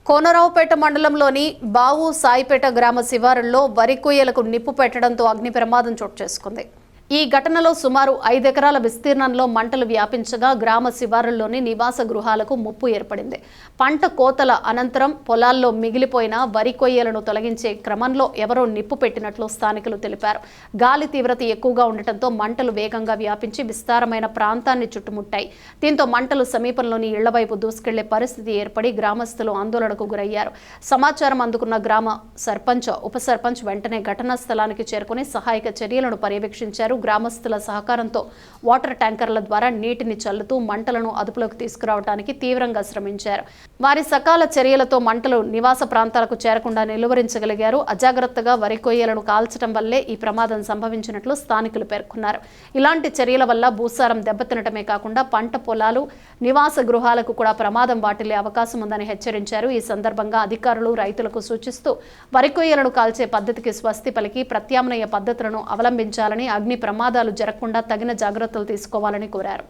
కోనరావుపేట మండలంలోని బావు సాయిపేట గ్రామ శివారుల్లో వరి కొయ్యలకు నిప్పు పెట్టడంతో అగ్ని ప్రమాదం చోటు చేసుకుంది. ఈ ఘటనలో సుమారు 5 ఎకరాల విస్తీర్ణంలో మంటలు వ్యాపించగా గ్రామ శివారుల్లోని నివాస గృహాలకు ముప్పు ఏర్పడింది. పంట కోతల అనంతరం పొలాల్లో మిగిలిపోయిన వరి కొయ్యలను తొలగించే క్రమంలో ఎవరో నిప్పు పెట్టినట్లు స్థానికులు తెలిపారు. గాలి తీవ్రత ఎక్కువగా ఉండటంతో మంటలు వేగంగా వ్యాపించి విస్తారమైన ప్రాంతాన్ని చుట్టుముట్టాయి. దీంతో మంటలు సమీపంలోని ఇళ్ల వైపు దూసుకెళ్లే పరిస్థితి ఏర్పడి గ్రామస్తులు ఆందోళనకు గురయ్యారు. సమాచారం అందుకున్న గ్రామ సర్పంచ్, ఉప సర్పంచ్ వెంటనే ఘటనా స్థలానికి చేరుకుని సహాయక చర్యలను పర్యవేక్షించారు. గ్రామస్తుల సహకారంతో వాటర్ ట్యాంకర్ల ద్వారా నీటిని చల్లుతూ మంటలను అదుపులోకి తీసుకురావడానికి తీవ్రంగా శ్రమించారు. వారి సకాల చర్యలతో మంటలు నివాస ప్రాంతాలకు చేరకుండా నిలువరించగలిగారు. అజాగ్రత్తగా వరి కొయ్యలను కాల్చడం వల్లే ఈ ప్రమాదం సంభవించినట్లు స్థానికులు పేర్కొన్నారు. ఇలాంటి చర్యల వల్ల భూసారం దెబ్బతినటమే కాకుండా పంట పొలాలు, నివాస గృహాలకు కూడా ప్రమాదం వాటిల్లే అవకాశం ఉందని హెచ్చరించారు. ఈ సందర్భంగా అధికారులు రైతులకు సూచిస్తూ వరి కొయ్యలను కాల్చే పద్ధతికి స్వస్తి పలికి ప్రత్యామ్నాయ పద్ధతులను అవలంబించాలని, అగ్ని ప్రమాదాలు జరగకుండా తగిన జాగ్రత్తలు తీసుకోవాలని కోరారు.